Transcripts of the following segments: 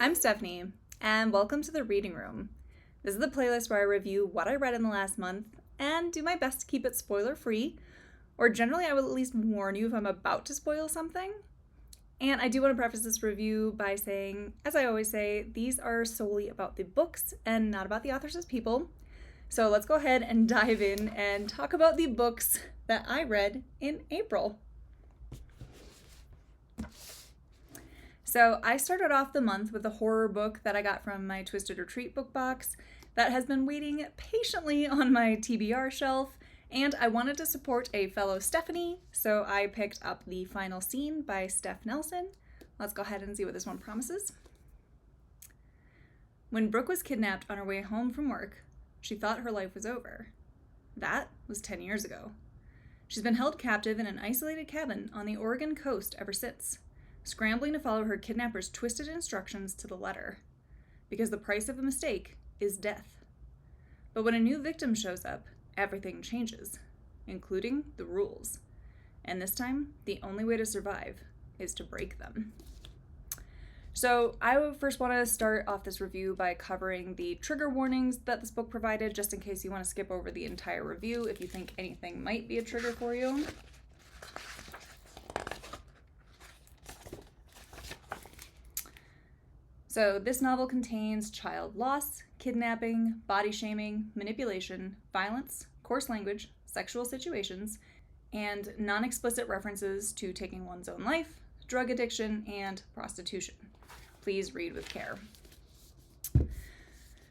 I'm Stephanie, and welcome to the Reading Room. This is the playlist where I review what I read in the last month and do my best to keep it spoiler-free, or generally I will at least warn you if I'm about to spoil something. And I do want to preface this review by saying, as I always say, these are solely about the books and not about the authors as people. So let's go ahead and dive in and talk about the books that I read in April. So I started off the month with a horror book that I got from my Twisted Retreat book box that has been waiting patiently on my TBR shelf, and I wanted to support a fellow Stephanie, so I picked up The Final Scene by Steph Nelson. Let's go ahead and see what this one promises. When Brooke was kidnapped on her way home from work, she thought her life was over. That was 10 years ago. She's been held captive in an isolated cabin on the Oregon coast ever since, scrambling to follow her kidnapper's twisted instructions to the letter, because the price of a mistake is death. But when a new victim shows up, everything changes, including the rules. And this time, the only way to survive is to break them. So I would first want to start off this review by covering the trigger warnings that this book provided, just in case you want to skip over the entire review if you think anything might be a trigger for you. So this novel contains child loss, kidnapping, body shaming, manipulation, violence, coarse language, sexual situations, and non-explicit references to taking one's own life, drug addiction, and prostitution. Please read with care.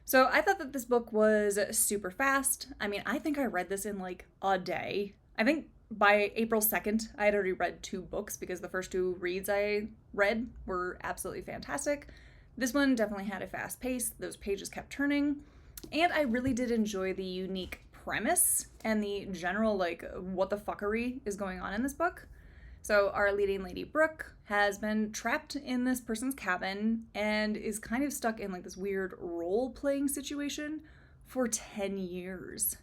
So I thought that this book was super fast. I mean, I think I read this in like a day. I think by April 2nd, I had already read 2 books because the first 2 reads I read were absolutely fantastic. This one definitely had a fast pace, those pages kept turning, and I really did enjoy the unique premise and the general, what the fuckery is going on in this book. So our leading lady, Brooke, has been trapped in this person's cabin and is kind of stuck in this weird role-playing situation for 10 years,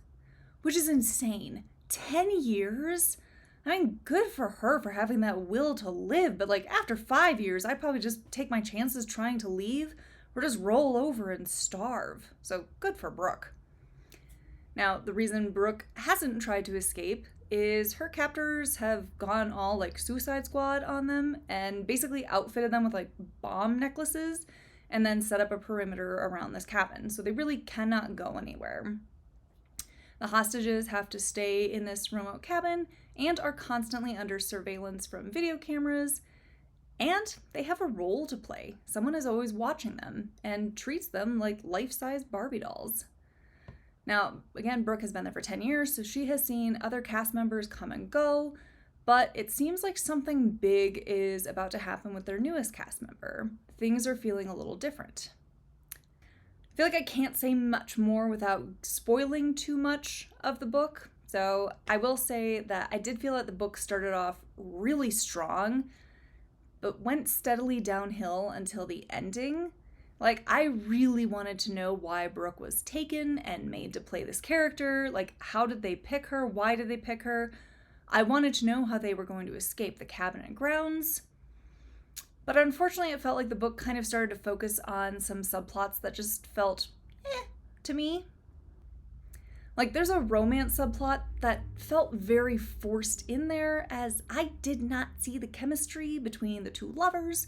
which is insane. 10 years? I mean, good for her for having that will to live, but after 5 years, I'd probably just take my chances trying to leave or just roll over and starve. So good for Brooke. Now, the reason Brooke hasn't tried to escape is her captors have gone all Suicide Squad on them and basically outfitted them with bomb necklaces and then set up a perimeter around this cabin. So they really cannot go anywhere. The hostages have to stay in this remote cabin and are constantly under surveillance from video cameras, and they have a role to play. Someone is always watching them and treats them like life-size Barbie dolls. Now, again, Brooke has been there for 10 years, so she has seen other cast members come and go, but it seems like something big is about to happen with their newest cast member. Things are feeling a little different. I feel like I can't say much more without spoiling too much of the book. So I will say that I did feel that the book started off really strong, but went steadily downhill until the ending. I really wanted to know why Brooke was taken and made to play this character. How did they pick her? Why did they pick her? I wanted to know how they were going to escape the cabin and grounds. But unfortunately, it felt like the book kind of started to focus on some subplots that just felt to me. There's a romance subplot that felt very forced in there, as I did not see the chemistry between the 2 lovers,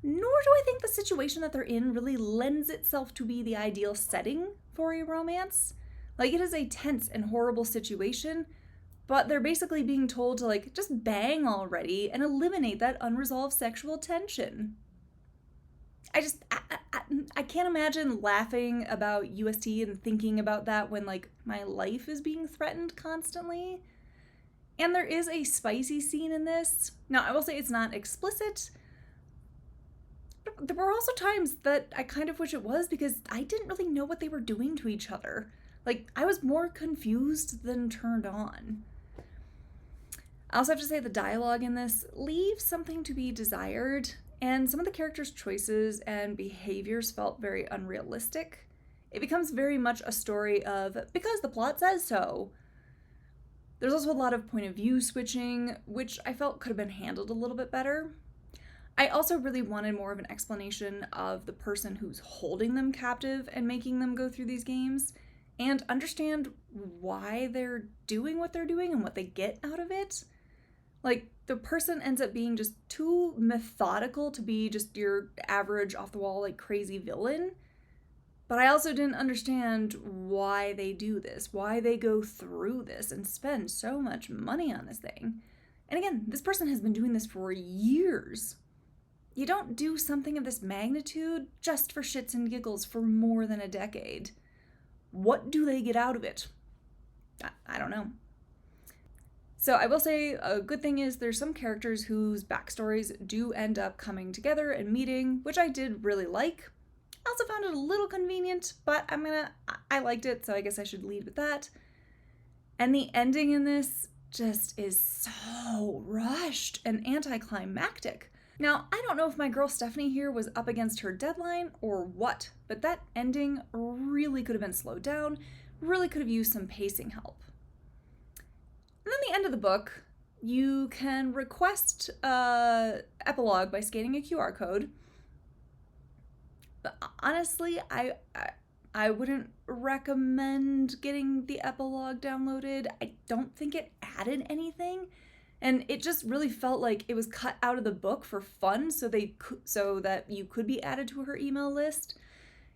nor do I think the situation that they're in really lends itself to be the ideal setting for a romance. It is a tense and horrible situation, but they're basically being told to just bang already and eliminate that unresolved sexual tension. I can't imagine laughing about UST and thinking about that when my life is being threatened constantly. And there is a spicy scene in this. Now, I will say it's not explicit, but there were also times that I kind of wish it was, because I didn't really know what they were doing to each other. I was more confused than turned on. I also have to say the dialogue in this leaves something to be desired, and some of the characters' choices and behaviors felt very unrealistic. It becomes very much a story of, because the plot says so. There's also a lot of point of view switching, which I felt could have been handled a little bit better. I also really wanted more of an explanation of the person who's holding them captive and making them go through these games, and understand why they're doing what they're doing and what they get out of it. Like, the person ends up being just too methodical to be just your average off-the-wall, like, crazy villain. But I also didn't understand why they do this, why they go through this and spend so much money on this thing. And again, this person has been doing this for years. You don't do something of this magnitude just for shits and giggles for more than a decade. What do they get out of it? I don't know. So I will say a good thing is there's some characters whose backstories do end up coming together and meeting, which I did really like. I also found it a little convenient, but I liked it, so I guess I should lead with that. And the ending in this just is so rushed and anticlimactic. Now, I don't know if my girl Stephanie here was up against her deadline or what, but that ending really could have been slowed down, really could have used some pacing help. And then the end of the book, you can request an epilogue by scanning a QR code. But honestly, I wouldn't recommend getting the epilogue downloaded. I don't think it added anything. And it just really felt like it was cut out of the book for fun so that you could be added to her email list.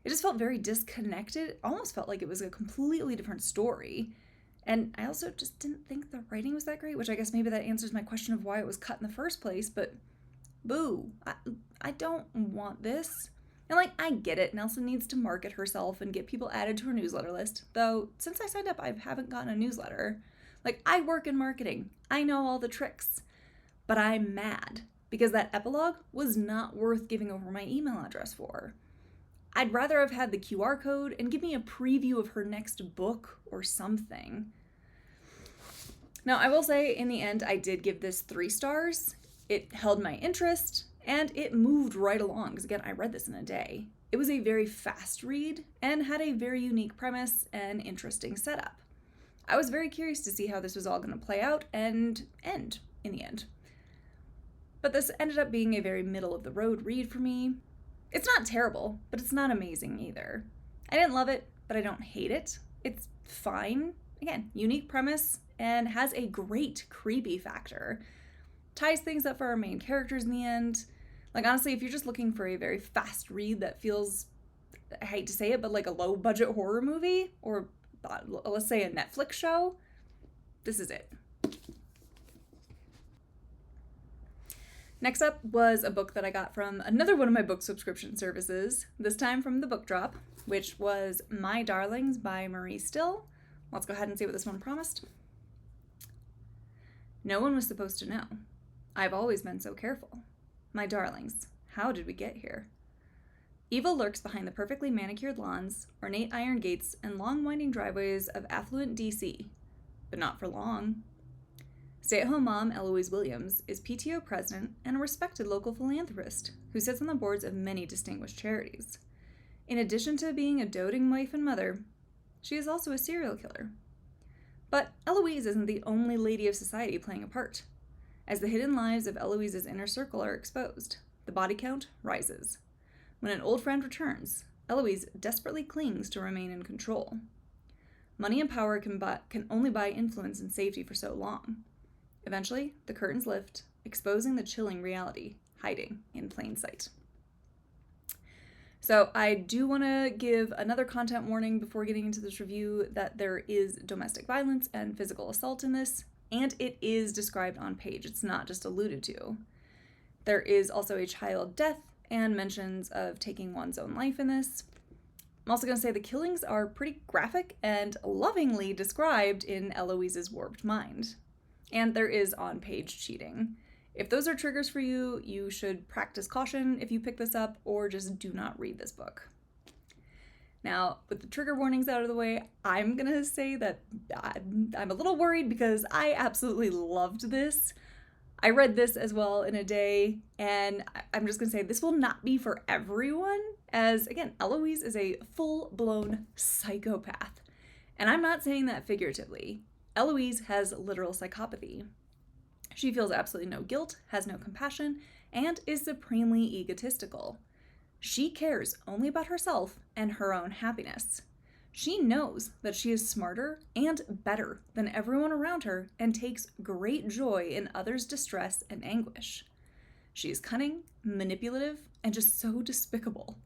It just felt very disconnected. It almost felt like it was a completely different story. And I also just didn't think the writing was that great, which I guess maybe that answers my question of why it was cut in the first place. But boo, I don't want this. And like, I get it. Nelson needs to market herself and get people added to her newsletter list. Though, since I signed up, I haven't gotten a newsletter. Like, I work in marketing. I know all the tricks. But I'm mad because that epilogue was not worth giving over my email address for. I'd rather have had the QR code and give me a preview of her next book or something. Now, I will say, in the end, I did give this 3 stars. It held my interest, and it moved right along, because again, I read this in a day. It was a very fast read, and had a very unique premise and interesting setup. I was very curious to see how this was all going to play out and end in the end. But this ended up being a very middle-of-the-road read for me. It's not terrible, but it's not amazing either. I didn't love it, but I don't hate it. It's fine. Again, unique premise, and has a great creepy factor. Ties things up for our main characters in the end. Like, honestly, if you're just looking for a very fast read that feels, I hate to say it, but like a low-budget horror movie, or let's say a Netflix show, this is it. Next up was a book that I got from another one of my book subscription services, this time from The Book Drop, which was My Darlings by Marie Still. Let's go ahead and see what this one promised. No one was supposed to know. I've always been so careful. My darlings, how did we get here? Evil lurks behind the perfectly manicured lawns, ornate iron gates, and long winding driveways of affluent D.C., but not for long. Stay-at-home mom Eloise Williams is PTO president and a respected local philanthropist who sits on the boards of many distinguished charities. In addition to being a doting wife and mother, she is also a serial killer. But Eloise isn't the only lady of society playing a part. As the hidden lives of Eloise's inner circle are exposed, the body count rises. When an old friend returns, Eloise desperately clings to remain in control. Money and power can only buy influence and safety for so long. Eventually, the curtains lift, exposing the chilling reality hiding in plain sight. So I do want to give another content warning before getting into this review that there is domestic violence and physical assault in this, and it is described on page. It's not just alluded to. There is also a child death and mentions of taking one's own life in this. I'm also going to say the killings are pretty graphic and lovingly described in Eloise's warped mind. And there is on-page cheating. If those are triggers for you, you should practice caution if you pick this up, or just do not read this book. Now, with the trigger warnings out of the way, I'm going to say that I'm a little worried because I absolutely loved this. I read this as well in a day, and I'm just going to say this will not be for everyone, as, again, Eloise is a full-blown psychopath. And I'm not saying that figuratively. Eloise has literal psychopathy. She feels absolutely no guilt, has no compassion, and is supremely egotistical. She cares only about herself and her own happiness. She knows that she is smarter and better than everyone around her and takes great joy in others' distress and anguish. She is cunning, manipulative, and just so despicable.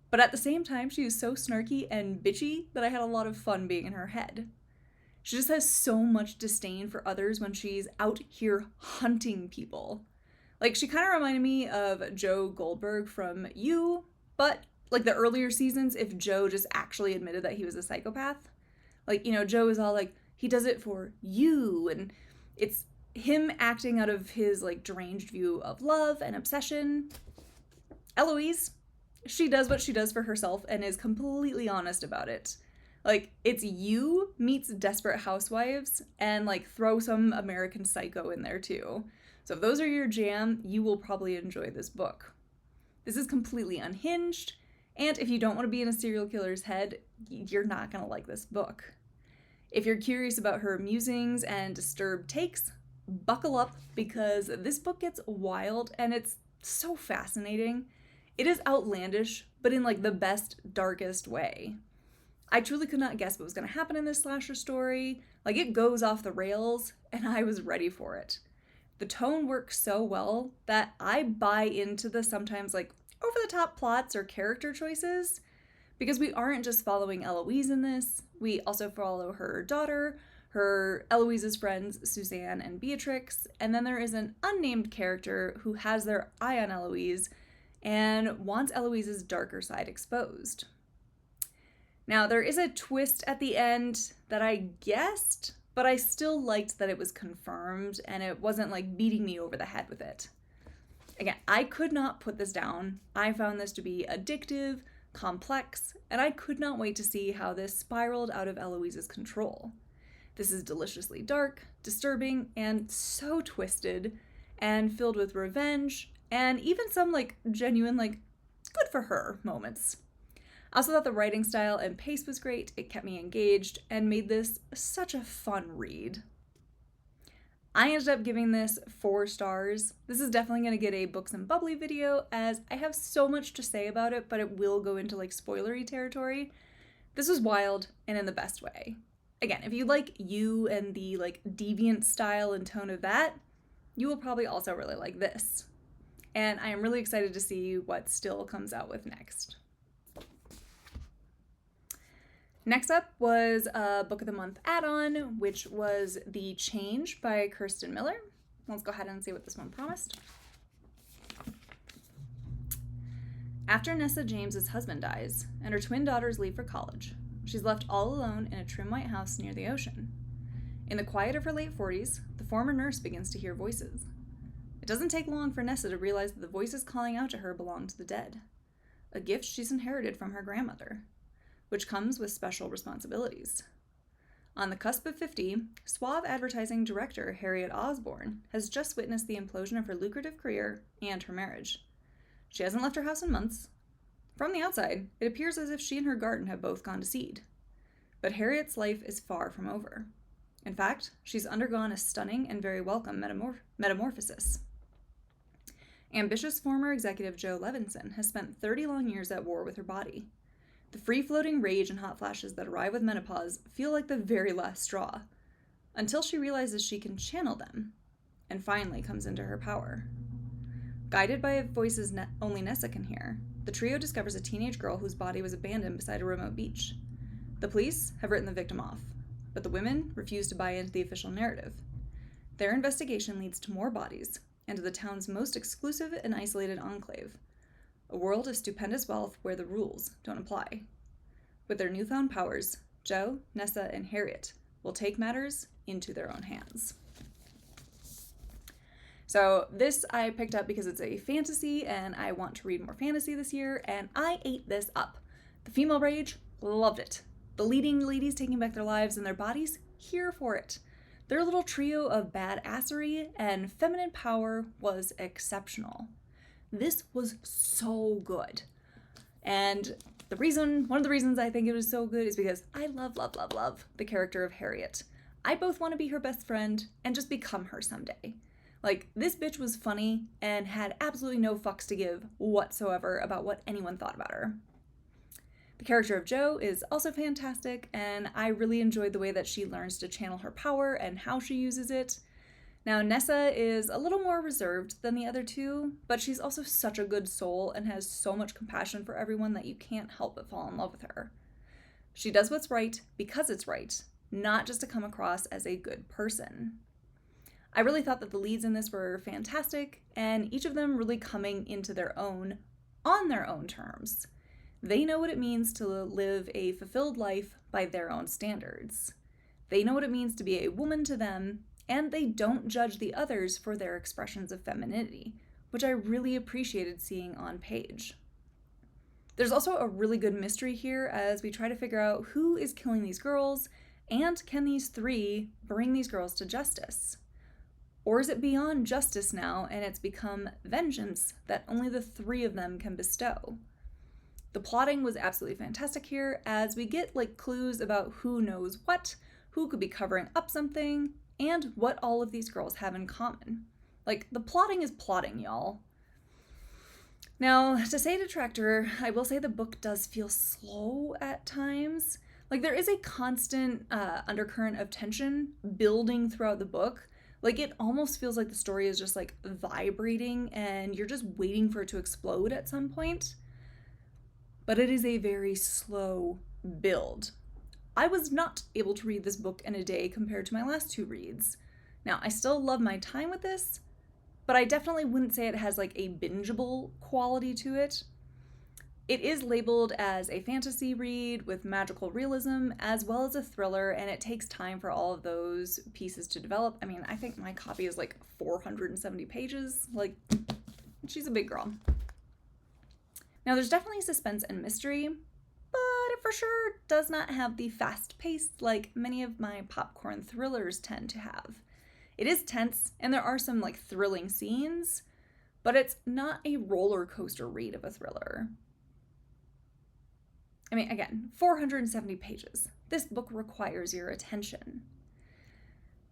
But at the same time, she is so snarky and bitchy that I had a lot of fun being in her head. She just has so much disdain for others when she's out here hunting people. Like, she kind of reminded me of Joe Goldberg from You, but like the earlier seasons, if Joe just actually admitted that he was a psychopath. Like, you know, Joe is all like, he does it for you, and it's him acting out of his like deranged view of love and obsession. Eloise, she does what she does for herself and is completely honest about it. Like, it's You meets Desperate Housewives, and like throw some American Psycho in there too. So if those are your jam, you will probably enjoy this book. This is completely unhinged, and if you don't want to be in a serial killer's head, you're not going to like this book. If you're curious about her musings and disturbed takes, buckle up, because this book gets wild and it's so fascinating. It is outlandish, but in like the best, darkest way. I truly could not guess what was going to happen in this slasher story. Like, it goes off the rails, and I was ready for it. The tone works so well that I buy into the sometimes like over-the-top plots or character choices, because we aren't just following Eloise in this. We also follow her daughter, her Eloise's friends, Suzanne and Beatrix, and then there is an unnamed character who has their eye on Eloise and wants Eloise's darker side exposed. Now, there is a twist at the end that I guessed, but I still liked that it was confirmed and it wasn't like beating me over the head with it. Again, I could not put this down. I found this to be addictive, complex, and I could not wait to see how this spiraled out of Eloise's control. This is deliciously dark, disturbing, and so twisted, and filled with revenge, and even some like genuine like good for her moments. I also thought the writing style and pace was great. It kept me engaged and made this such a fun read. I ended up giving this 4 stars. This is definitely going to get a Books and Bubbly video, as I have so much to say about it, but it will go into like spoilery territory. This was wild and in the best way. Again, if you like You and the like deviant style and tone of that, you will probably also really like this. And I am really excited to see what Still comes out with next. Next up was a Book of the Month add-on, which was The Change by Kirsten Miller. Let's go ahead and see what this one promised. After Nessa James's husband dies and her twin daughters leave for college, she's left all alone in a trim white house near the ocean. In the quiet of her late 40s, the former nurse begins to hear voices. It doesn't take long for Nessa to realize that the voices calling out to her belong to the dead, a gift she's inherited from her grandmother, which comes with special responsibilities. On the cusp of 50, suave advertising director Harriet Osborne has just witnessed the implosion of her lucrative career and her marriage. She hasn't left her house in months. From the outside, it appears as if she and her garden have both gone to seed. But Harriet's life is far from over. In fact, she's undergone a stunning and very welcome metamorphosis. Ambitious former executive Jo Levinson has spent 30 long years at war with her body. The free-floating rage and hot flashes that arrive with menopause feel like the very last straw, until she realizes she can channel them, and finally comes into her power. Guided by voices only Nessa can hear, the trio discovers a teenage girl whose body was abandoned beside a remote beach. The police have written the victim off, but the women refuse to buy into the official narrative. Their investigation leads to more bodies, and to the town's most exclusive and isolated enclave, a world of stupendous wealth where the rules don't apply. With their newfound powers, Jo, Nessa, and Harriet will take matters into their own hands. So this I picked up because it's a fantasy and I want to read more fantasy this year, and I ate this up. The female rage, loved it. The leading ladies taking back their lives and their bodies, here for it. Their little trio of badassery and feminine power was exceptional. This was so good. And one of the reasons I think it was so good is because I love the character of Harriet. I both want to be her best friend and just become her someday. Like, this bitch was funny and had absolutely no fucks to give whatsoever about what anyone thought about her. The character of Jo is also fantastic, and I really enjoyed the way that she learns to channel her power and how she uses it. Now, Nessa is a little more reserved than the other two, but she's also such a good soul and has so much compassion for everyone that you can't help but fall in love with her. She does what's right because it's right, not just to come across as a good person. I really thought that the leads in this were fantastic, and each of them really coming into their own on their own terms. They know what it means to live a fulfilled life by their own standards. They know what it means to be a woman to them, and they don't judge the others for their expressions of femininity, which I really appreciated seeing on page. There's also a really good mystery here as we try to figure out who is killing these girls, and can these three bring these girls to justice? Or is it beyond justice now, and it's become vengeance that only the three of them can bestow? The plotting was absolutely fantastic here, as we get clues about who knows what, who could be covering up something, and what all of these girls have in common. The plotting is plotting, y'all. Now, to say detractor, I will say the book does feel slow at times. There is a constant undercurrent of tension building throughout the book. It almost feels like the story is just vibrating and you're just waiting for it to explode at some point. But it is a very slow build. I was not able to read this book in a day compared to my last two reads. Now, I still love my time with this, but I definitely wouldn't say it has a bingeable quality to it. It is labeled as a fantasy read with magical realism as well as a thriller, and it takes time for all of those pieces to develop. I mean, I think my copy is 470 pages. She's a big girl. Now, there's definitely suspense and mystery, but it for sure does not have the fast pace like many of my popcorn thrillers tend to have. It is tense, and there are some thrilling scenes, but it's not a roller coaster read of a thriller. I mean, again, 470 pages. This book requires your attention.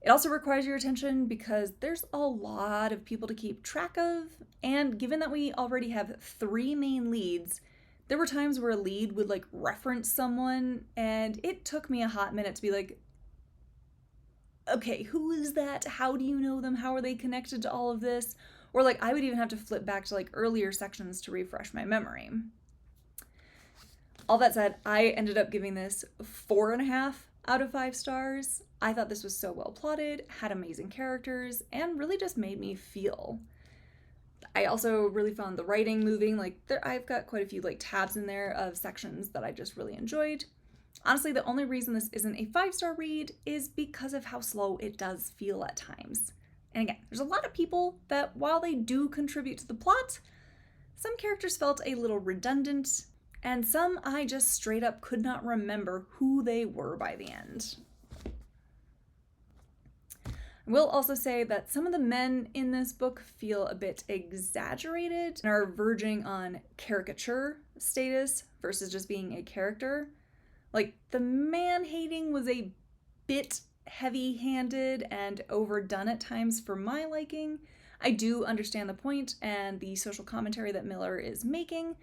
It also requires your attention because there's a lot of people to keep track of, and given that we already have three main leads, there were times where a lead would reference someone, and it took me a hot minute to be okay, who is that? How do you know them? How are they connected to all of this? Or I would even have to flip back to earlier sections to refresh my memory. All that said, I ended up giving this 4.5 out of 5 stars. I thought this was so well plotted, had amazing characters, and really just made me feel. I also really found the writing moving. I've got quite a few tabs in there of sections that I just really enjoyed. Honestly, the only reason this isn't a 5-star read is because of how slow it does feel at times. And again, there's a lot of people that, while they do contribute to the plot, some characters felt a little redundant, and some I just straight up could not remember who they were by the end. I will also say that some of the men in this book feel a bit exaggerated and are verging on caricature status versus just being a character. The man-hating was a bit heavy-handed and overdone at times for my liking. I do understand the point and the social commentary that Miller is making,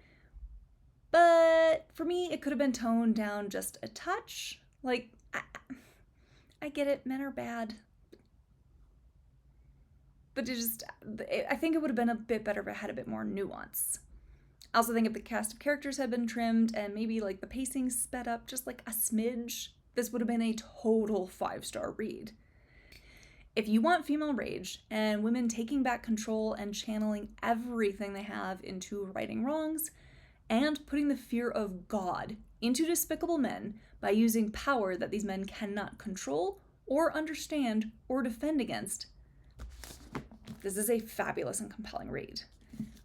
but for me, it could have been toned down just a touch. I get it, men are bad. But I think it would have been a bit better if it had a bit more nuance. I also think if the cast of characters had been trimmed and maybe the pacing sped up just a smidge, this would have been a total 5-star read. If you want female rage and women taking back control and channeling everything they have into righting wrongs, and putting the fear of God into despicable men by using power that these men cannot control or understand or defend against, this is a fabulous and compelling read.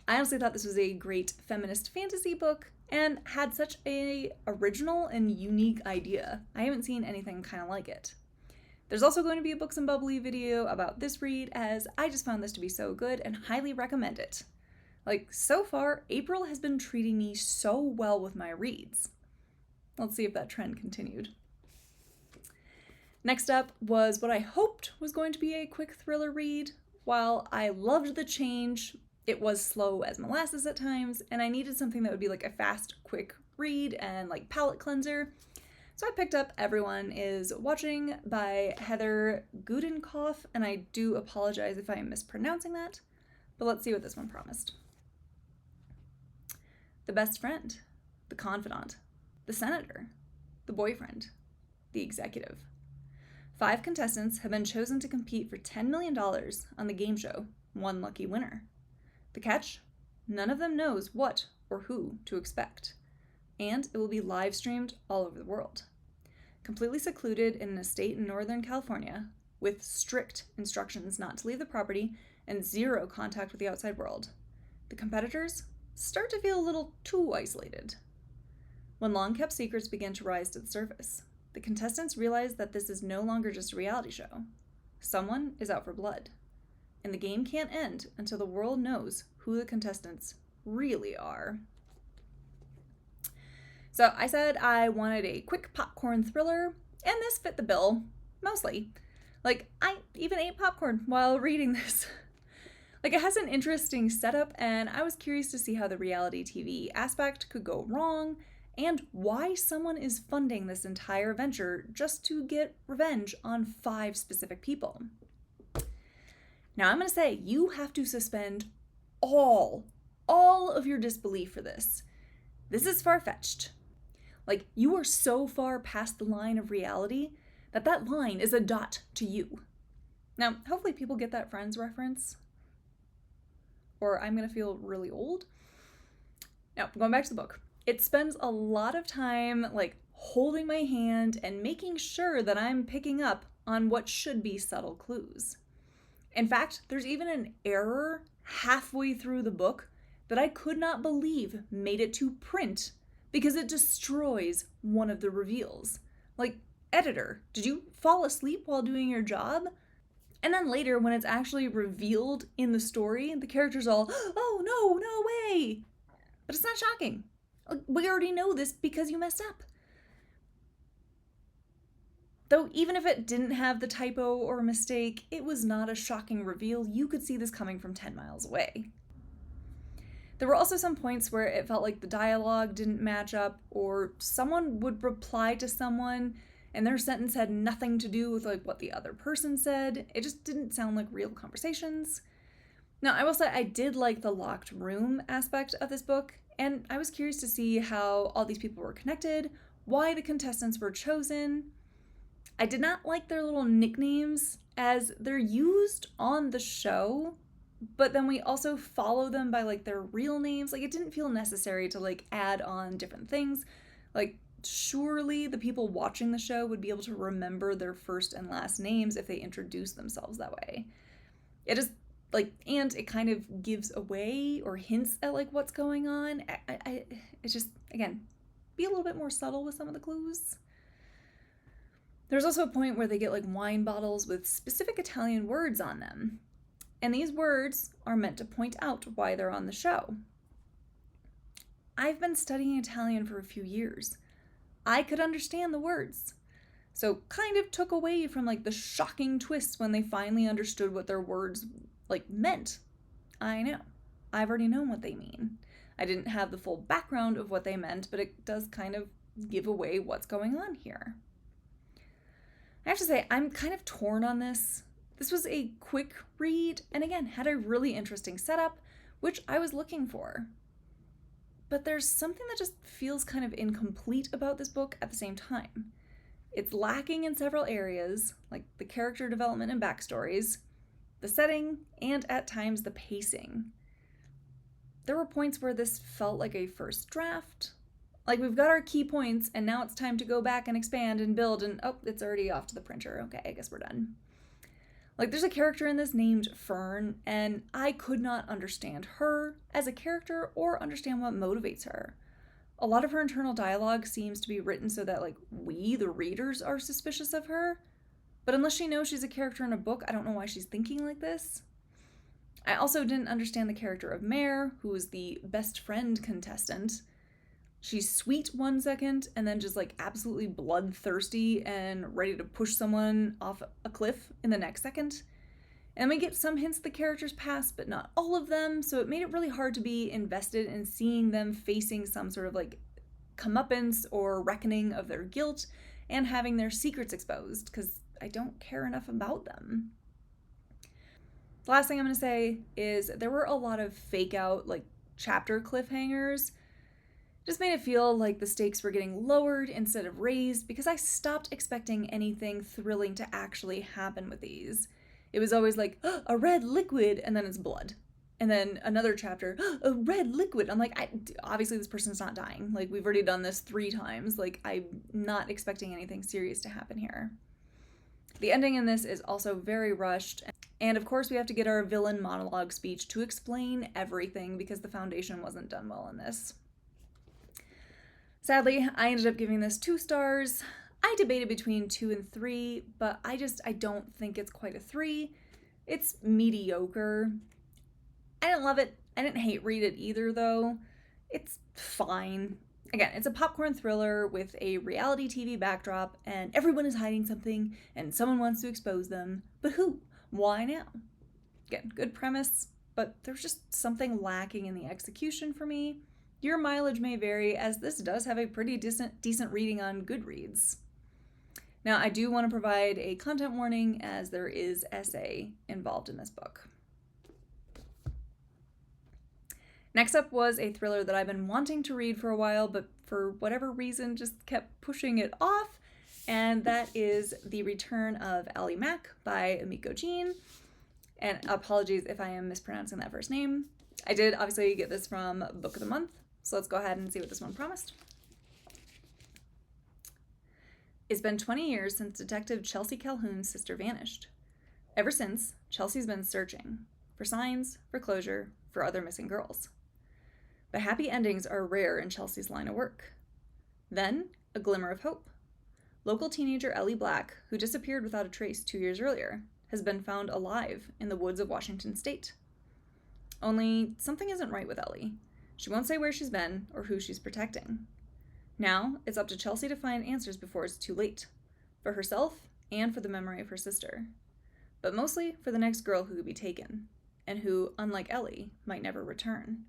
I honestly thought this was a great feminist fantasy book and had such a original and unique idea. I haven't seen anything kind of like it. There's also going to be a Books and Bubbly video about this read, as I just found this to be so good and highly recommend it. So far, April has been treating me so well with my reads. Let's see if that trend continued. Next up was what I hoped was going to be a quick thriller read, While I loved the change, it was slow as molasses at times, and I needed something that would be like a fast, quick read and like palate cleanser. So I picked up Everyone is Watching by Heather Gudenkauf, and I do apologize if I am mispronouncing that, but let's see what this one promised. The best friend, the confidant, the senator, the boyfriend, the executive. 5 contestants have been chosen to compete for $10 million on the game show One Lucky Winner. The catch? None of them knows what or who to expect, and it will be live streamed all over the world. Completely secluded in an estate in Northern California, with strict instructions not to leave the property and 0 contact with the outside world, the competitors start to feel a little too isolated. When long-kept secrets begin to rise to the surface, the contestants realize that this is no longer just a reality show. Someone is out for blood, and the game can't end until the world knows who the contestants really are. So I said I wanted a quick popcorn thriller, and this fit the bill, mostly. Like, I even ate popcorn while reading this. Like, it has an interesting setup, and I was curious to see how the reality TV aspect could go wrong, and why someone is funding this entire venture just to get revenge on 5 specific people. Now, I'm going to say you have to suspend all of your disbelief for this. This is far-fetched. Like, you are so far past the line of reality that line is a dot to you. Now, hopefully people get that Friends reference, or I'm going to feel really old. Now, going back to the book. It spends a lot of time, like, holding my hand and making sure that I'm picking up on what should be subtle clues. In fact, there's even an error halfway through the book that I could not believe made it to print because it destroys one of the reveals. Like, editor, did you fall asleep while doing your job? And then later, when it's actually revealed in the story, the character's all, oh no way! But it's not shocking. We already know this because you messed up. Though even if it didn't have the typo or mistake, it was not a shocking reveal. You could see this coming from 10 miles away. There were also some points where it felt like the dialogue didn't match up, or someone would reply to someone and their sentence had nothing to do with like what the other person said. It just didn't sound like real conversations. Now, I will say I did like the locked room aspect of this book, and I was curious to see how all these people were connected, why the contestants were chosen. I did not like their little nicknames as they're used on the show, but then we also follow them by like their real names. Like, it didn't feel necessary to like add on different things. Like, surely the people watching the show would be able to remember their first and last names if they introduced themselves that way. It is like, and it kind of gives away or hints at like what's going on. It's just, again, be a little bit more subtle with some of the clues. There's also a point where they get like wine bottles with specific Italian words on them. And these words are meant to point out why they're on the show. I've been studying Italian for a few years. I could understand the words. So kind of took away from like the shocking twists when they finally understood what their words like meant. I know. I've already known what they mean. I didn't have the full background of what they meant, but it does kind of give away what's going on here. I have to say, I'm kind of torn on this. This was a quick read, and again, had a really interesting setup, which I was looking for. But there's something that just feels kind of incomplete about this book at the same time. It's lacking in several areas, like the character development and backstories, the setting, and at times the pacing. There were points where this felt like a first draft. Like, we've got our key points, and now it's time to go back and expand and build, and oh, it's already off to the printer. Okay, I guess we're done. Like, there's a character in this named Fern, and I could not understand her as a character or understand what motivates her. A lot of her internal dialogue seems to be written so that, like, we, the readers, are suspicious of her. But unless she knows she's a character in a book, I don't know why she's thinking like this. I also didn't understand the character of Mare, who is the best friend contestant. She's sweet one second, and then just, like, absolutely bloodthirsty and ready to push someone off a cliff in the next second. And we get some hints of the characters' past, but not all of them, so it made it really hard to be invested in seeing them facing some sort of like comeuppance or reckoning of their guilt and having their secrets exposed, because I don't care enough about them. The last thing I'm going to say is there were a lot of fake out like chapter cliffhangers. Just made it feel like the stakes were getting lowered instead of raised, because I stopped expecting anything thrilling to actually happen with these. It was always like, oh, a red liquid, and then it's blood. And then another chapter, oh, a red liquid. I'm like, obviously this person's not dying. Like, we've already done this 3 times. Like, I'm not expecting anything serious to happen here. The ending in this is also very rushed. And of course we have to get our villain monologue speech to explain everything, because the foundation wasn't done well in this. Sadly, I ended up giving this 2 stars. I debated between 2 and 3, but I don't think it's quite a 3. It's mediocre. I didn't love it. I didn't hate read it either, though. It's fine. Again, it's a popcorn thriller with a reality TV backdrop, and everyone is hiding something, and someone wants to expose them. But who? Why now? Again, good premise, but there's just something lacking in the execution for me. Your mileage may vary, as this does have a pretty decent reading on Goodreads. Now, I do want to provide a content warning, as there is essay involved in this book. Next up was a thriller that I've been wanting to read for a while, but for whatever reason just kept pushing it off, and that is The Return of Ellie Mack by Emiko. And apologies if I am mispronouncing that first name. I did obviously get this from Book of the Month, so let's go ahead and see what this one promised. It's been 20 years since Detective Chelsea Calhoun's sister vanished. Ever since, Chelsea's been searching for signs, for closure, for other missing girls. But happy endings are rare in Chelsea's line of work. Then, a glimmer of hope. Local teenager Ellie Black, who disappeared without a trace 2 years earlier, has been found alive in the woods of Washington State. Only, something isn't right with Ellie. She won't say where she's been or who she's protecting. Now, it's up to Chelsea to find answers before it's too late, for herself and for the memory of her sister. But mostly for the next girl who could be taken, and who, unlike Ellie, might never return.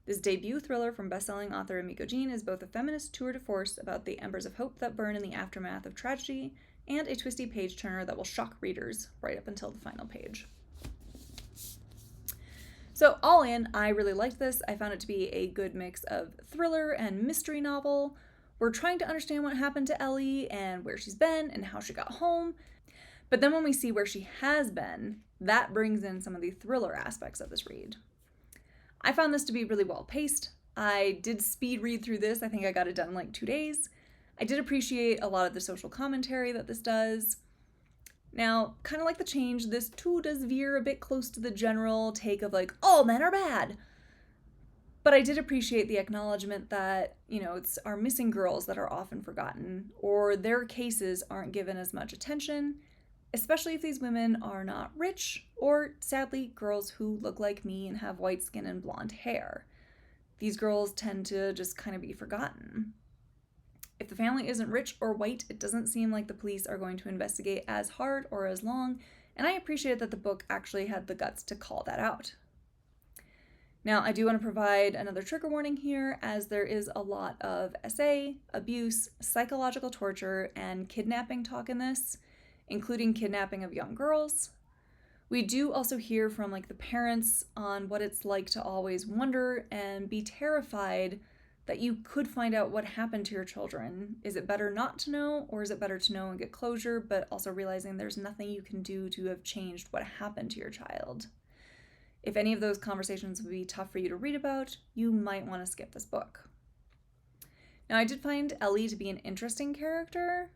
This debut thriller from best-selling author Emiko is both a feminist tour de force about the embers of hope that burn in the aftermath of tragedy, and a twisty page-turner that will shock readers right up until the final page. So all in, I really liked this. I found it to be a good mix of thriller and mystery novel. We're trying to understand what happened to Ellie and where she's been and how she got home. But then when we see where she has been, that brings in some of the thriller aspects of this read. I found this to be really well paced. I did speed read through this. I think I got it done in like 2 days. I did appreciate a lot of the social commentary that this does. Now, kind of like The Change, this too does veer a bit close to the general take of like, all men are bad. But I did appreciate the acknowledgement that, it's our missing girls that are often forgotten, or their cases aren't given as much attention, especially if these women are not rich, or sadly, girls who look like me and have white skin and blonde hair. These girls tend to just kind of be forgotten. If the family isn't rich or white, it doesn't seem like the police are going to investigate as hard or as long, and I appreciate that the book actually had the guts to call that out. Now, I do want to provide another trigger warning here, as there is a lot of SA, abuse, psychological torture, and kidnapping talk in this, including kidnapping of young girls. We do also hear from the parents on what it's like to always wonder and be terrified that you could find out what happened to your children. Is it better not to know, or is it better to know and get closure, but also realizing there's nothing you can do to have changed what happened to your child? If any of those conversations would be tough for you to read about, you might want to skip this book. Now, I did find Ellie to be an interesting character,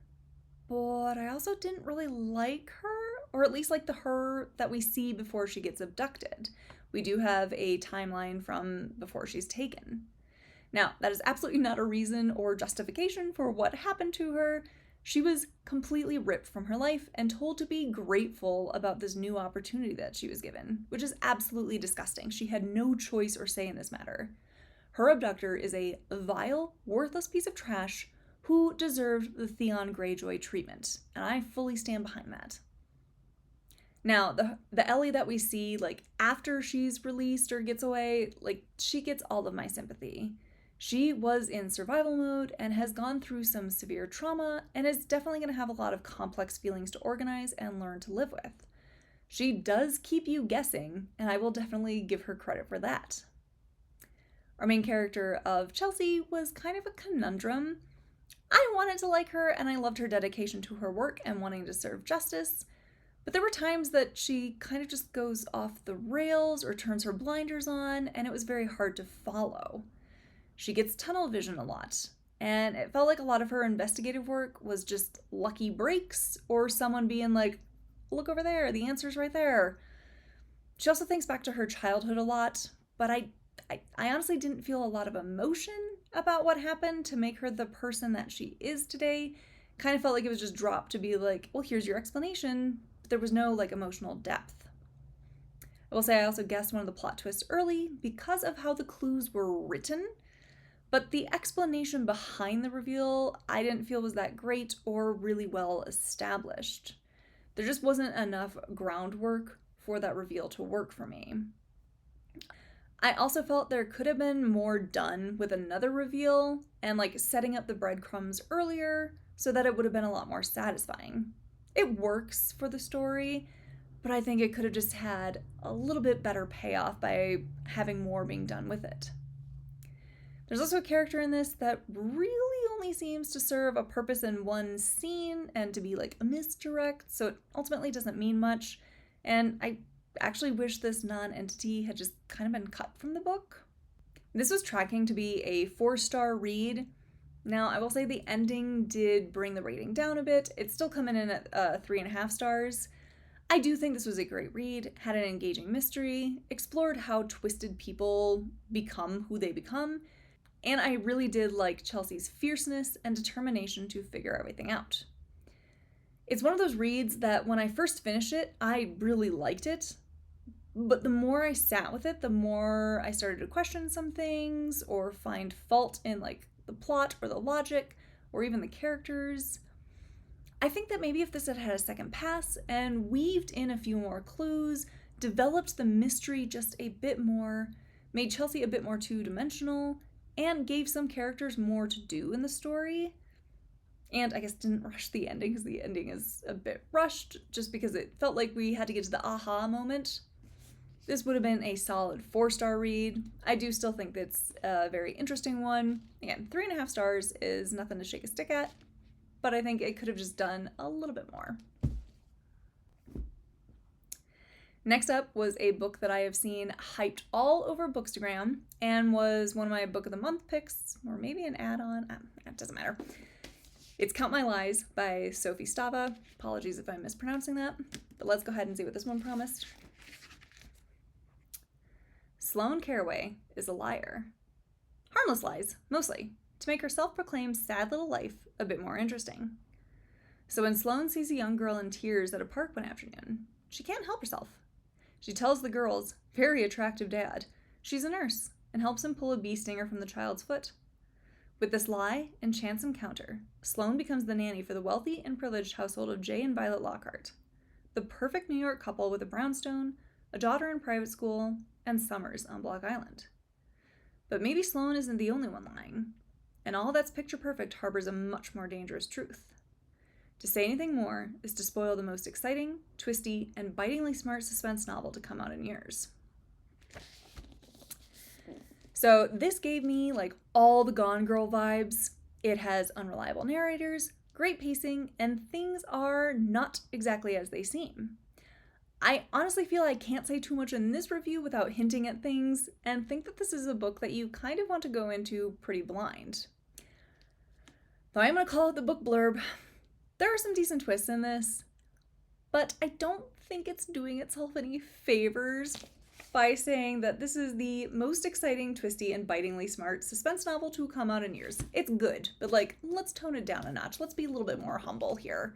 but I also didn't really like her, or at least like the her that we see before she gets abducted. We do have a timeline from before she's taken. Now, that is absolutely not a reason or justification for what happened to her. She was completely ripped from her life and told to be grateful about this new opportunity that she was given, which is absolutely disgusting. She had no choice or say in this matter. Her abductor is a vile, worthless piece of trash who deserved the Theon Greyjoy treatment, and I fully stand behind that. Now, the Ellie that we see, like, after she's released or gets away, like, she gets all of my sympathy. She was in survival mode and has gone through some severe trauma and is definitely going to have a lot of complex feelings to organize and learn to live with. She does keep you guessing, and I will definitely give her credit for that. Our main character of Chelsea was kind of a conundrum. I wanted to like her, and I loved her dedication to her work and wanting to serve justice. But there were times that she kind of just goes off the rails or turns her blinders on, and it was very hard to follow. She gets tunnel vision a lot, and it felt like a lot of her investigative work was just lucky breaks or someone being like, look over there, the answer's right there. She also thinks back to her childhood a lot, but I honestly didn't feel a lot of emotion about what happened to make her the person that she is today. Kind of felt like it was just dropped to be like, well, here's your explanation. But there was no like emotional depth. I will say I also guessed one of the plot twists early because of how the clues were written, but the explanation behind the reveal I didn't feel was that great or really well established. There just wasn't enough groundwork for that reveal to work for me. I also felt there could have been more done with another reveal and like setting up the breadcrumbs earlier so that it would have been a lot more satisfying. It works for the story, but I think it could have just had a little bit better payoff by having more being done with it. There's also a character in this that really only seems to serve a purpose in one scene and to be like a misdirect, so it ultimately doesn't mean much, and I actually wish this non-entity had just kind of been cut from the book. This was tracking to be a 4-star read. Now, I will say the ending did bring the rating down a bit. It's still coming in at 3.5 stars. I do think this was a great read, had an engaging mystery, explored how twisted people become who they become, and I really did like Chelsea's fierceness and determination to figure everything out. It's one of those reads that when I first finished it, I really liked it, but the more I sat with it, the more I started to question some things or find fault in like the plot or the logic or even the characters. I think that maybe if this had had a second pass and weaved in a few more clues, developed the mystery just a bit more, made Chelsea a bit more two-dimensional, and gave some characters more to do in the story, and I guess didn't rush the ending because the ending is a bit rushed just because it felt like we had to get to the aha moment. This would have been a solid 4-star read. I do still think that's a very interesting one. Again, 3.5 stars is nothing to shake a stick at, but I think it could have just done a little bit more. Next up was a book that I have seen hyped all over Bookstagram and was one of my Book of the Month picks, or maybe an add-on, it doesn't matter. It's Count My Lies by Sophie Stava. Apologies if I'm mispronouncing that, but let's go ahead and see what this one promised. Sloane Caraway is a liar. Harmless lies, mostly, to make her self-proclaimed sad little life a bit more interesting. So when Sloane sees a young girl in tears at a park one afternoon, she can't help herself. She tells the girl's very attractive dad she's a nurse and helps him pull a bee stinger from the child's foot. With this lie and chance encounter, Sloane becomes the nanny for the wealthy and privileged household of Jay and Violet Lockhart, the perfect New York couple with a brownstone, a daughter in private school, and summers on Block Island. But maybe Sloane isn't the only one lying, and all that's picture perfect harbors a much more dangerous truth. To say anything more is to spoil the most exciting, twisty, and bitingly smart suspense novel to come out in years. So this gave me like all the Gone Girl vibes. It has unreliable narrators, great pacing, and things are not exactly as they seem. I honestly feel I can't say too much in this review without hinting at things, and think that this is a book that you kind of want to go into pretty blind. Though I'm going to call it the book blurb. There are some decent twists in this, but I don't think it's doing itself any favors by saying that this is the most exciting, twisty, and bitingly smart suspense novel to come out in years. It's good, but like, let's tone it down a notch. Let's be a little bit more humble here.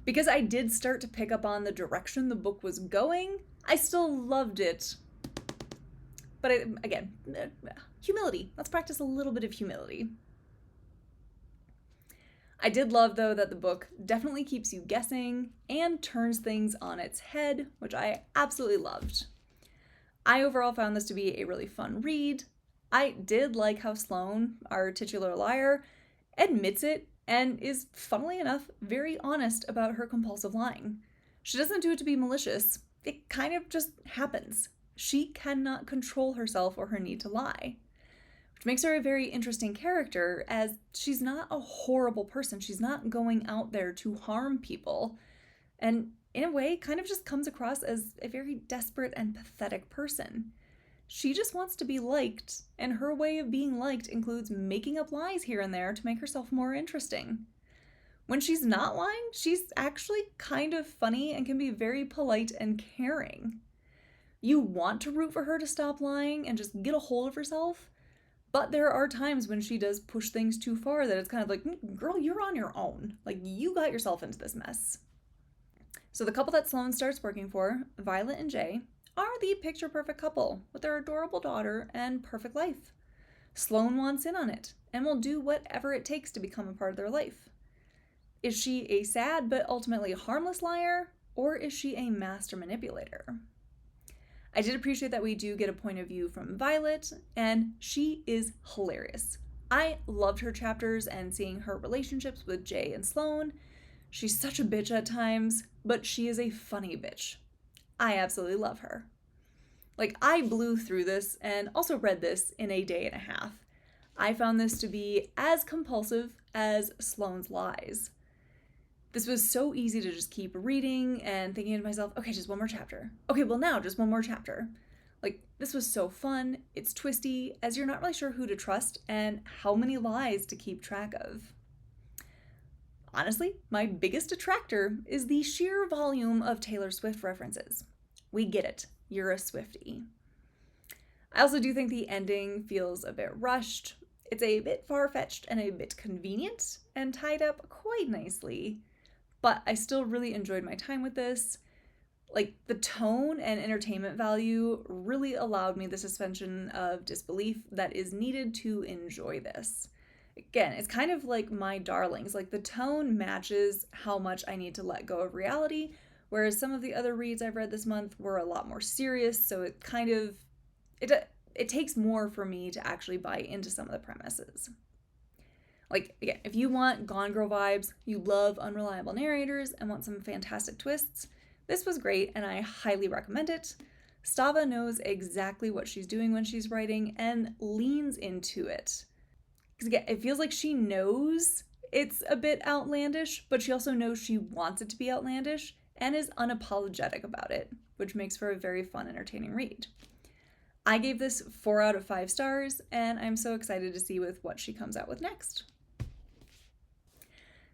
Because I did start to pick up on the direction the book was going, I still loved it. But again, humility. Let's practice a little bit of humility. I did love, though, that the book definitely keeps you guessing and turns things on its head, which I absolutely loved. I overall found this to be a really fun read. I did like how Sloane, our titular liar, admits it and is, funnily enough, very honest about her compulsive lying. She doesn't do it to be malicious, it kind of just happens. She cannot control herself or her need to lie, which makes her a very interesting character, as she's not a horrible person. She's not going out there to harm people, and in a way kind of just comes across as a very desperate and pathetic person. She just wants to be liked, and her way of being liked includes making up lies here and there to make herself more interesting. When she's not lying, she's actually kind of funny and can be very polite and caring. You want to root for her to stop lying and just get a hold of herself, but there are times when she does push things too far that it's kind of like, girl, you're on your own. Like, you got yourself into this mess. So the couple that Sloane starts working for, Violet and Jay, are the picture-perfect couple with their adorable daughter and perfect life. Sloane wants in on it and will do whatever it takes to become a part of their life. Is she a sad but ultimately harmless liar, or is she a master manipulator? I did appreciate that we do get a point of view from Violet, and she is hilarious. I loved her chapters and seeing her relationships with Jay and Sloane. She's such a bitch at times, but she is a funny bitch. I absolutely love her. Like, I blew through this and also read this in a day and a half. I found this to be as compulsive as Sloane's lies. This was so easy to just keep reading and thinking to myself, okay, just one more chapter. Okay, well now, just one more chapter. Like, this was so fun. It's twisty, as you're not really sure who to trust and how many lies to keep track of. Honestly, my biggest detractor is the sheer volume of Taylor Swift references. We get it. You're a Swiftie. I also do think the ending feels a bit rushed. It's a bit far-fetched and a bit convenient and tied up quite nicely. But I still really enjoyed my time with this. Like, the tone and entertainment value really allowed me the suspension of disbelief that is needed to enjoy this. Again, it's kind of like my darlings. Like, the tone matches how much I need to let go of reality, whereas some of the other reads I've read this month were a lot more serious, so it kind of, it takes more for me to actually buy into some of the premises. Like, again, if you want Gone Girl vibes, you love unreliable narrators, and want some fantastic twists, this was great, and I highly recommend it. Stava knows exactly what she's doing when she's writing and leans into it. Because again, it feels like she knows it's a bit outlandish, but she also knows she wants it to be outlandish and is unapologetic about it, which makes for a very fun, entertaining read. I gave this 4 out of 5 stars, and I'm so excited to see with what she comes out with next.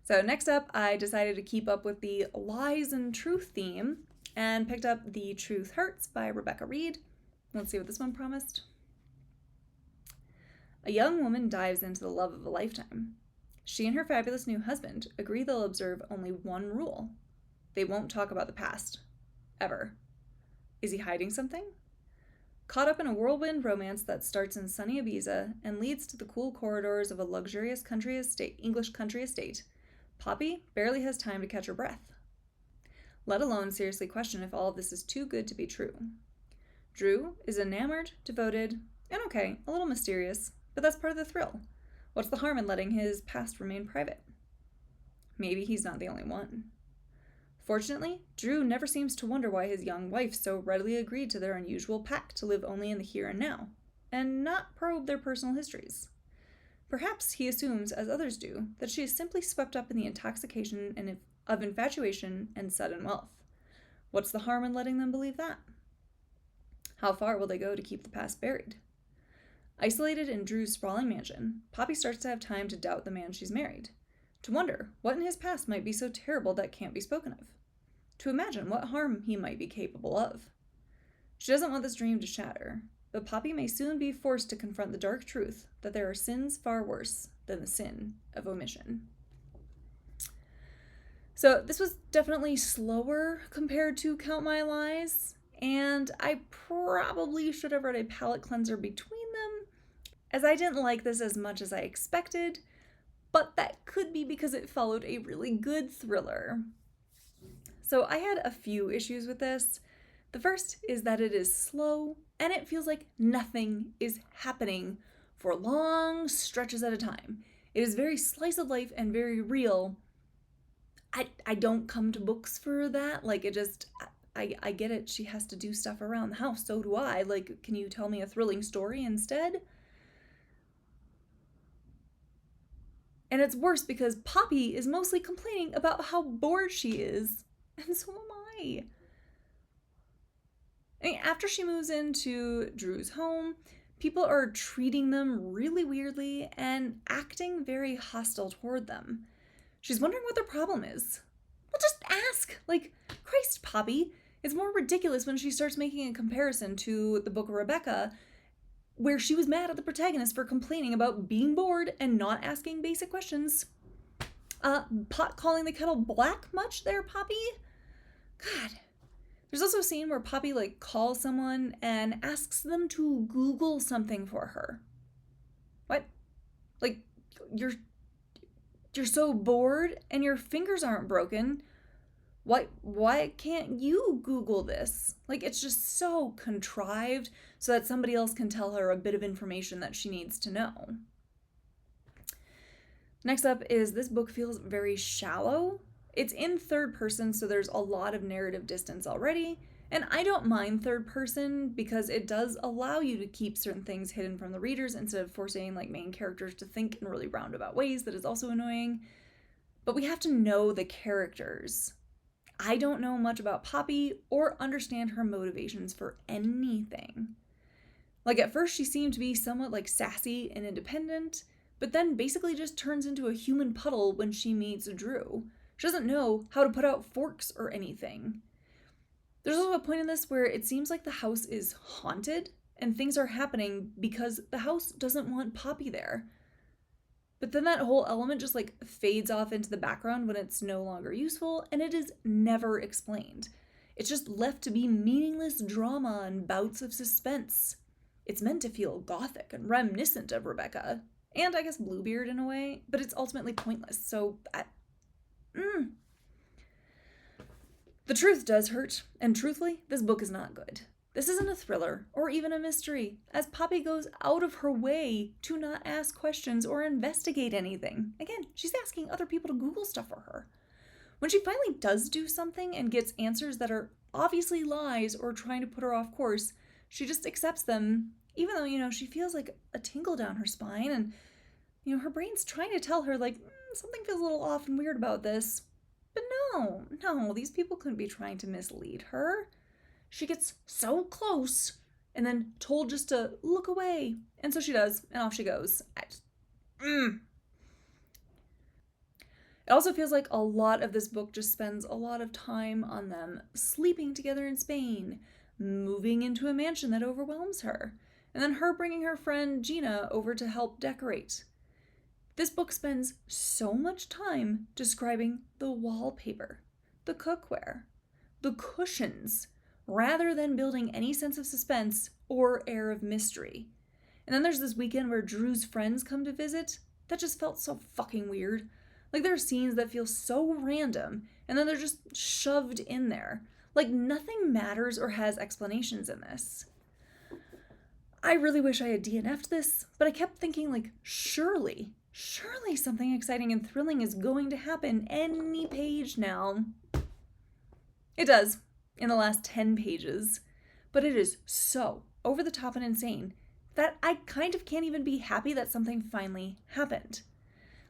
So next up, I decided to keep up with the lies and truth theme and picked up The Truth Hurts by Rebecca Reid. Let's see what this one promised. A young woman dives into the love of a lifetime. She and her fabulous new husband agree they'll observe only one rule. They won't talk about the past. Ever. Is he hiding something? Caught up in a whirlwind romance that starts in sunny Ibiza and leads to the cool corridors of a luxurious English country estate, Poppy barely has time to catch her breath, let alone seriously question if all of this is too good to be true. Drew is enamored, devoted, and okay, a little mysterious, but that's part of the thrill. What's the harm in letting his past remain private? Maybe he's not the only one. Fortunately, Drew never seems to wonder why his young wife so readily agreed to their unusual pact to live only in the here and now, and not probe their personal histories. Perhaps he assumes, as others do, that she is simply swept up in the intoxication of infatuation and sudden wealth. What's the harm in letting them believe that? How far will they go to keep the past buried? Isolated in Drew's sprawling mansion, Poppy starts to have time to doubt the man she's married, to wonder what in his past might be so terrible that can't be spoken of, to imagine what harm he might be capable of. She doesn't want this dream to shatter, but Poppy may soon be forced to confront the dark truth that there are sins far worse than the sin of omission. So this was definitely slower compared to Count My Lies, and I probably should have read a palate cleanser between them, as I didn't like this as much as I expected, but that could be because it followed a really good thriller. So I had a few issues with this. The first is that it is slow and it feels like nothing is happening for long stretches at a time. It is very slice of life and very real. I don't come to books for that. Like, it just, I get it. She has to do stuff around the house. So do I. Like, can you tell me a thrilling story instead? And it's worse because Poppy is mostly complaining about how bored she is. And so am I. I mean, after she moves into Drew's home, people are treating them really weirdly and acting very hostile toward them. She's wondering what their problem is. Well, just ask. Like, Christ, Poppy. It's more ridiculous when she starts making a comparison to the book of Rebecca, where she was mad at the protagonist for complaining about being bored and not asking basic questions. Pot calling the kettle black much there, Poppy? God. There's also a scene where Poppy, like, calls someone and asks them to Google something for her. What? Like, you're so bored and your fingers aren't broken. Why can't you Google this? Like, it's just so contrived so that somebody else can tell her a bit of information that she needs to know. Next up is this book feels very shallow. It's in third person, so there's a lot of narrative distance already. And I don't mind third person because it does allow you to keep certain things hidden from the readers instead of forcing like main characters to think in really roundabout ways. That is also annoying. But we have to know the characters. I don't know much about Poppy or understand her motivations for anything. Like, at first she seemed to be somewhat like sassy and independent, but then basically just turns into a human puddle when she meets Drew. She doesn't know how to put out forks or anything. There's also a point in this where it seems like the house is haunted and things are happening because the house doesn't want Poppy there. But then that whole element just like fades off into the background when it's no longer useful, and it is never explained. It's just left to be meaningless drama and bouts of suspense. It's meant to feel gothic and reminiscent of Rebecca, and I guess Bluebeard in a way, but it's ultimately pointless, so The truth does hurt, and truthfully, this book is not good. This isn't a thriller or even a mystery, as Poppy goes out of her way to not ask questions or investigate anything. Again, she's asking other people to Google stuff for her. When she finally does do something and gets answers that are obviously lies or trying to put her off course, she just accepts them, even though, she feels like a tingle down her spine and, her brain's trying to tell her, like, something feels a little off and weird about this. But no, these people couldn't be trying to mislead her. She gets so close and then told just to look away. And so she does, and off she goes. It also feels like a lot of this book just spends a lot of time on them sleeping together in Spain, moving into a mansion that overwhelms her, and then her bringing her friend Gina over to help decorate. This book spends so much time describing the wallpaper, the cookware, the cushions, rather than building any sense of suspense or air of mystery. And then there's this weekend where Drew's friends come to visit. That just felt so fucking weird. Like, there are scenes that feel so random, and then they're just shoved in there. Like, nothing matters or has explanations in this. I really wish I had DNF'd this, but I kept thinking, like, surely something exciting and thrilling is going to happen any page now. It does, in the last 10 pages, but it is so over the top and insane that I kind of can't even be happy that something finally happened.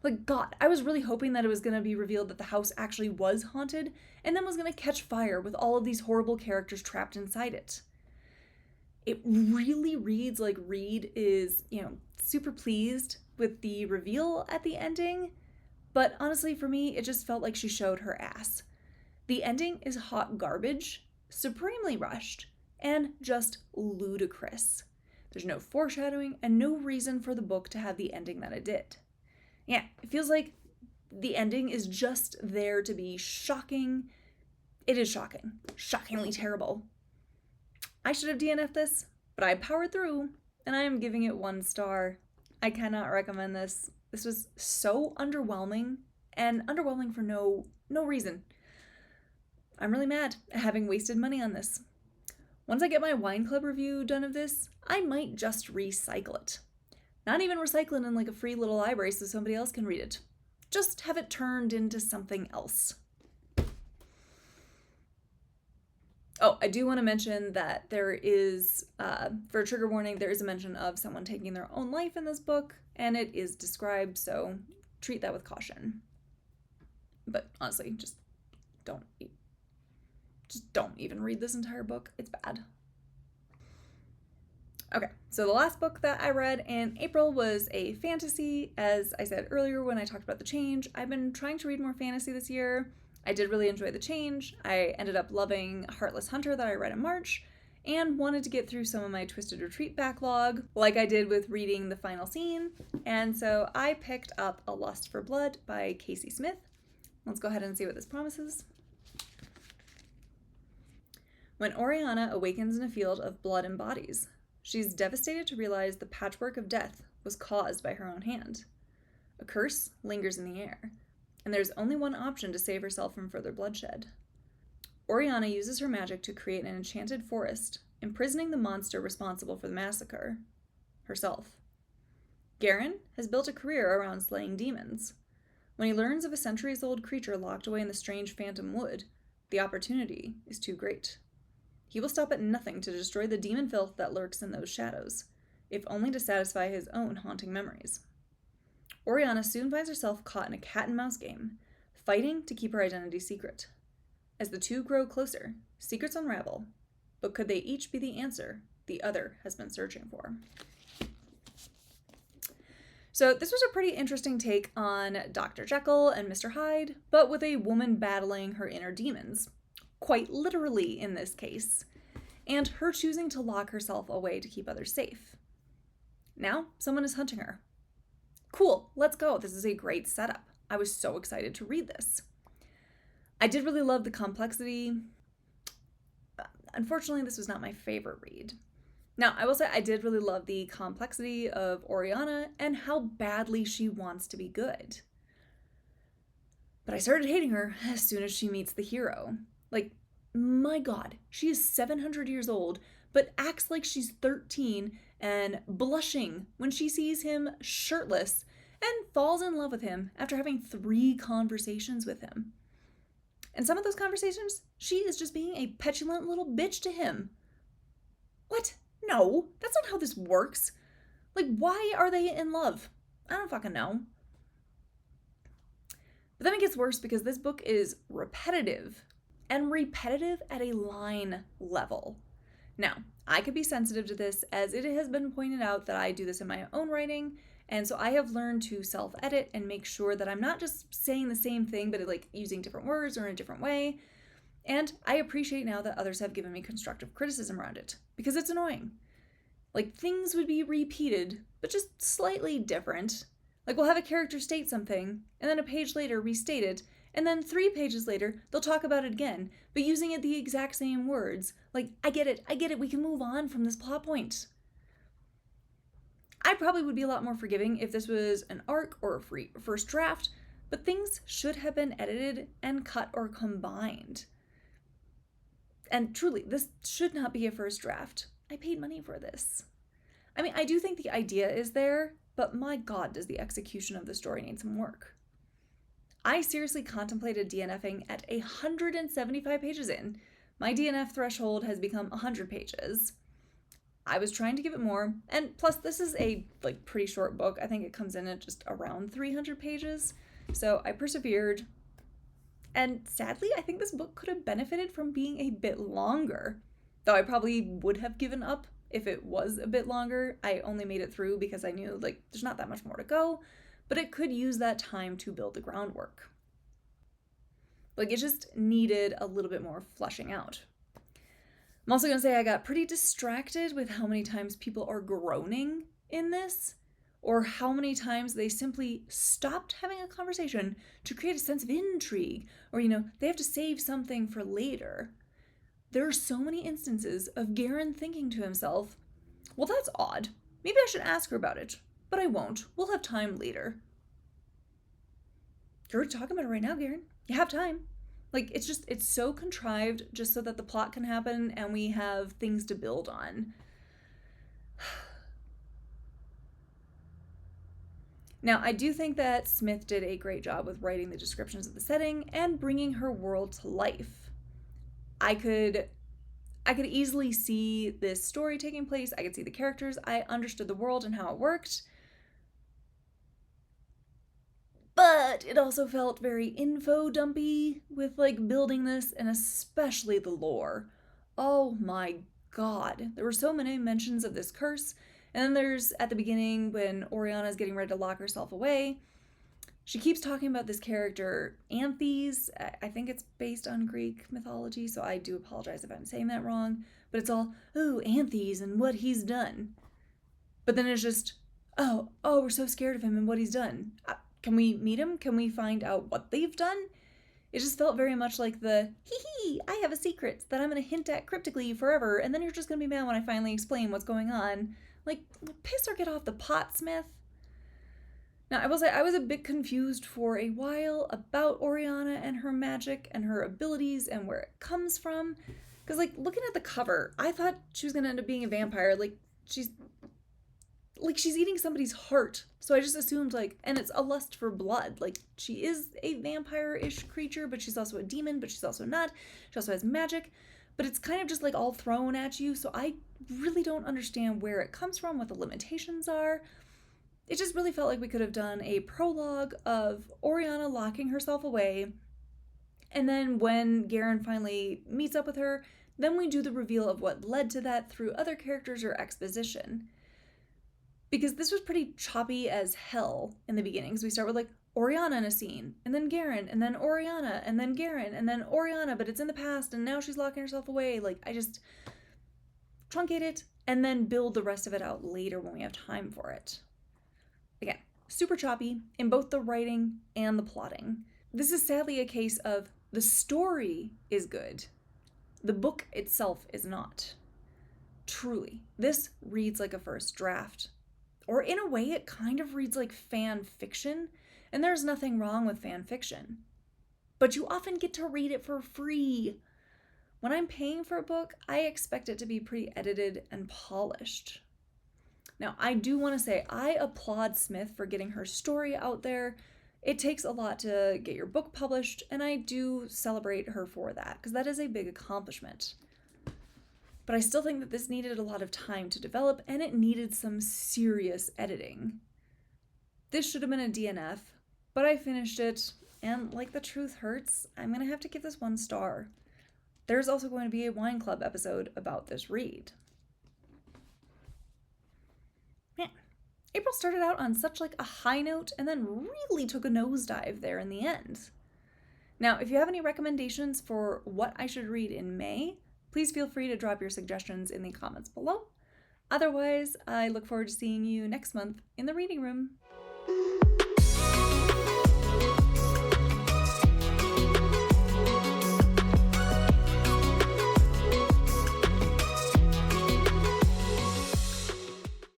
Like, God, I was really hoping that it was going to be revealed that the house actually was haunted and then was going to catch fire with all of these horrible characters trapped inside it. It really reads like Reid is, super pleased with the reveal at the ending, but honestly for me, it just felt like she showed her ass. The ending is hot garbage, supremely rushed, and just ludicrous. There's no foreshadowing and no reason for the book to have the ending that it did. Yeah, it feels like the ending is just there to be shocking. It is shocking. Shockingly terrible. I should have DNF'd this, but I powered through, and I am giving it 1 star. I cannot recommend this This was so underwhelming, and underwhelming for no reason. I'm really mad at having wasted money on this. Once I get my wine club review done of this, I might just recycle it. Not even recycle it in like a free little library so somebody else can read it. Just have it turned into something else. Oh, I do want to mention that there is, for a trigger warning, there is a mention of someone taking their own life in this book, and it is described, so treat that with caution. But honestly, just don't even read this entire book. It's bad. Okay, so the last book that I read in April was a fantasy. As I said earlier when I talked about The Change, I've been trying to read more fantasy this year. I did really enjoy The Change. I ended up loving Heartless Hunter that I read in March, and wanted to get through some of my Twisted Retreat backlog, like I did with reading The Final Scene, and so I picked up A Lust for Blood by Casey Smith. Let's go ahead and see what this promises. When Oriana awakens in a field of blood and bodies, she's devastated to realize the patchwork of death was caused by her own hand. A curse lingers in the air, and there's only one option to save herself from further bloodshed. Oriana uses her magic to create an enchanted forest, imprisoning the monster responsible for the massacre, herself. Garen has built a career around slaying demons. When he learns of a centuries-old creature locked away in the strange phantom wood, the opportunity is too great. He will stop at nothing to destroy the demon filth that lurks in those shadows, if only to satisfy his own haunting memories. Oriana soon finds herself caught in a cat-and-mouse game, fighting to keep her identity secret. As the two grow closer, secrets unravel, but could they each be the answer the other has been searching for? So this was a pretty interesting take on Dr. Jekyll and Mr. Hyde, but with a woman battling her inner demons. Quite literally in this case, and her choosing to lock herself away to keep others safe. Now, someone is hunting her. Cool, let's go. This is a great setup. I was so excited to read this. I did really love the complexity. Unfortunately, this was not my favorite read. Now, I will say I did really love the complexity of Oriana and how badly she wants to be good. But I started hating her as soon as she meets the hero. Like, my God, she is 700 years old, but acts like she's 13 and blushing when she sees him shirtless and falls in love with him after having 3 conversations with him. And some of those conversations, she is just being a petulant little bitch to him. What? No, that's not how this works. Like, why are they in love? I don't fucking know. But then it gets worse because this book is repetitive. And repetitive at a line level. Now, I could be sensitive to this as it has been pointed out that I do this in my own writing, and so I have learned to self-edit and make sure that I'm not just saying the same thing, but like using different words or in a different way. And I appreciate now that others have given me constructive criticism around it, because it's annoying. Like, things would be repeated, but just slightly different. Like, we'll have a character state something, and then a page later restate it, and then 3 pages later, they'll talk about it again, but using it the exact same words. Like, I get it, we can move on from this plot point. I probably would be a lot more forgiving if this was an arc or a free first draft, but things should have been edited and cut or combined. And truly, this should not be a first draft. I paid money for this. I mean, I do think the idea is there, but my God, does the execution of the story need some work. I seriously contemplated DNFing at 175 pages in. My DNF threshold has become 100 pages. I was trying to give it more, and plus this is a pretty short book. I think it comes in at just around 300 pages, so I persevered. And sadly, I think this book could have benefited from being a bit longer, though I probably would have given up if it was a bit longer. I only made it through because I knew there's not that much more to go, but it could use that time to build the groundwork. It just needed a little bit more fleshing out. I'm also going to say I got pretty distracted with how many times people are groaning in this, or how many times they simply stopped having a conversation to create a sense of intrigue, or, they have to save something for later. There are so many instances of Garen thinking to himself, well, that's odd. Maybe I should ask her about it, but I won't. We'll have time later. You're talking about it right now, Garen. You have time. Like, it's so contrived just so that the plot can happen and we have things to build on. Now, I do think that Smith did a great job with writing the descriptions of the setting and bringing her world to life. I could easily see this story taking place. I could see the characters. I understood the world and how it worked. But it also felt very info dumpy with like building this, and especially the lore. Oh my god. There were so many mentions of this curse. And then there's at the beginning when Oriana's getting ready to lock herself away. She keeps talking about this character, Anthes. I think it's based on Greek mythology, so I do apologize if I'm saying that wrong. But it's all, oh, Anthes and what he's done. But then it's just, oh, we're so scared of him and what he's done. Can we meet him? Can we find out what they've done? It just felt very much like the, hee, I have a secret that I'm going to hint at cryptically forever, and then you're just going to be mad when I finally explain what's going on. Like, piss or get off the pot, Smith. Now, I will say I was a bit confused for a while about Oriana and her magic and her abilities and where it comes from. Because, like, looking at the cover, I thought she was going to end up being a vampire. Like, she's eating somebody's heart. So I just assumed, like, and it's a lust for blood. Like, she is a vampire-ish creature, but she's also a demon, but she's also not. She also has magic. But it's kind of just, like, all thrown at you. So I really don't understand where it comes from, what the limitations are. It just really felt like we could have done a prologue of Oriana locking herself away. And then when Garen finally meets up with her, then we do the reveal of what led to that through other characters or exposition. Because this was pretty choppy as hell in the beginning. So we start with like Oriana in a scene, and then Garen, and then Oriana, and then Garen, and then Oriana, but it's in the past, and now she's locking herself away. Like, I just truncate it, and then build the rest of it out later when we have time for it. Again, super choppy in both the writing and the plotting. This is sadly a case of the story is good. The book itself is not. Truly, this reads like a first draft. Or in a way, it kind of reads like fan fiction, and there's nothing wrong with fan fiction. But you often get to read it for free. When I'm paying for a book, I expect it to be pretty edited and polished. Now, I do want to say I applaud Smith for getting her story out there. It takes a lot to get your book published, and I do celebrate her for that, because that is a big accomplishment. But I still think that this needed a lot of time to develop, and it needed some serious editing. This should have been a DNF, but I finished it, and like the truth hurts, I'm going to have to give this 1 star. There's also going to be a wine club episode about this read. Man, April started out on such like a high note and then really took a nosedive there in the end. Now, if you have any recommendations for what I should read in May, please feel free to drop your suggestions in the comments below. Otherwise, I look forward to seeing you next month in the reading room.